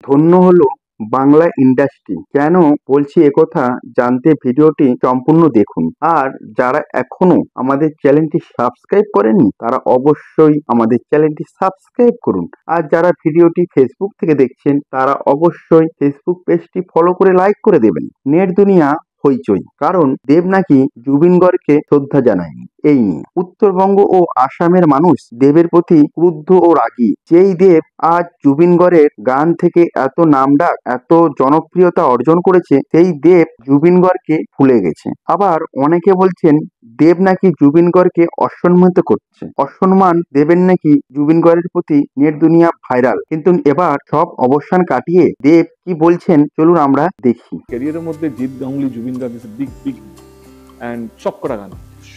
ধন্য হলো বাংলা ইন্ডাস্ট্রি। কেন বলছি একথা জানতে ভিডিওটি সম্পূর্ণ দেখুন। আর যারা এখনো আমাদের চ্যানেলটি সাবস্ক্রাইব করেননি তারা অবশ্যই আমাদের চ্যানেলটি সাবস্ক্রাইব করুন। আর যারা ভিডিওটি ফেসবুক থেকে দেখছেন তারা অবশ্যই ফেসবুক পেজটি ফলো করে লাইক করে দেবেন। নেট দুনিয়া হইচই, কারণ দেব নাকি জুবিন গর্গকে শ্রদ্ধা জানায়নি। এই নিয়ে উত্তরবঙ্গ ও আসামের মানুষ দেবের প্রতি ক্রুদ্ধ ও রাগী। যেই দেব আজ জুবিন গর্গের গান থেকে এত নামডাক, এত জনপ্রিয়তা অর্জন করেছে, সেই দেব জুবিন গর্গকে ভুলে গেছে। আবার অনেকে বলছেন দেব নাকি জুবিন গর্গকে অসম্মানিত করছে। অসম্মান দেবের নাকি জুবিন গর্গের প্রতি নেট দুনিয়া ভাইরাল। কিন্তু এবার সব অবসান কাটিয়ে দেব কি বলছেন চলুন আমরা দেখি। ক্যারিয়ারের মধ্যে Jeet Ganguly Zubeen Garg is big big and সবকটা গান,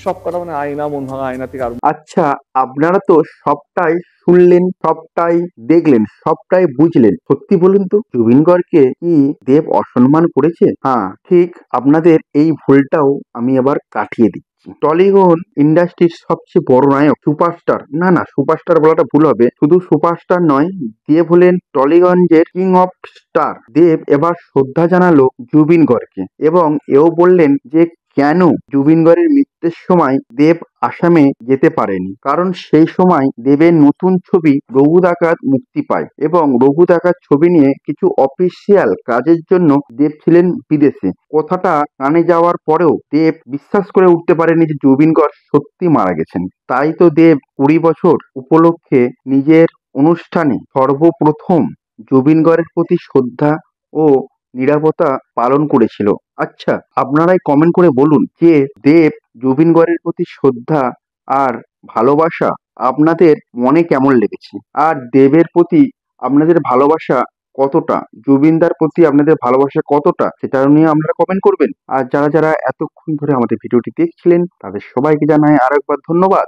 সবকটা মানে আয়না, মন ভাঙা আয়না থেকে আরম্ভ। আচ্ছা, আপনারা তো সবটাই শুনলেন, সবটাই দেখলেন, সবটাই বুঝলেন। সত্যি বলুন তো, জুবিন গর্গকে কি দেব অসম্মান করেছে? হ্যাঁ, ঠিক আপনাদের এই ভুলটাও আমি এবার কাটিয়ে দিই। টলিগন ইন্ডাস্ট্রির সবচেয়ে বড় নায়ক, সুপারস্টার, না সুপারস্টার বলাটা ভুল হবে, শুধু সুপারস্টার নয়, দেব হলেন টলিগঞ্জের কিং অফ স্টার। দেব এবার শ্রদ্ধা জানালো জুবিন গর্গকে এবং এও বললেন যে কেন জুবিন গর্গের মৃত্যুর সময় দেব আসামে যেতে পারেনি, কারণ সেই সময় দেবের নতুন ছবি রঘু ডাকাত মুক্তি পায় এবং রঘু ডাকাত ছবি নিয়ে কিছু অফিসিয়াল কাজের জন্য দেব ছিলেন বিদেশে। কথাটা কানে যাওয়ার পরেও দেব বিশ্বাস করে উঠতে পারেনি যে জুবিন গর্গ সত্যি মারা গেছেন। তাই তো দেব 20 বছর উপলক্ষে নিজের অনুষ্ঠানে সর্বপ্রথম জুবিন গর্গের প্রতি শ্রদ্ধা ও নিরাপত্তা পালন করেছিল। আচ্ছা, আপনারাই কমেন্ট করে বলুন যে দেব জুবিন গর্গের প্রতি শ্রদ্ধা আর ভালোবাসা আপনাদের মনে কেমন লেগেছে, আর দেবের প্রতি আপনাদের ভালোবাসা কতটা, জুবিনদার প্রতি আপনাদের ভালোবাসা কতটা, সেটা নিয়ে আপনারা কমেন্ট করবেন। আর যারা যারা এতক্ষণ ধরে আমাদের ভিডিওটি দেখছিলেন তাদের সবাইকে জানাই আরেকবার ধন্যবাদ।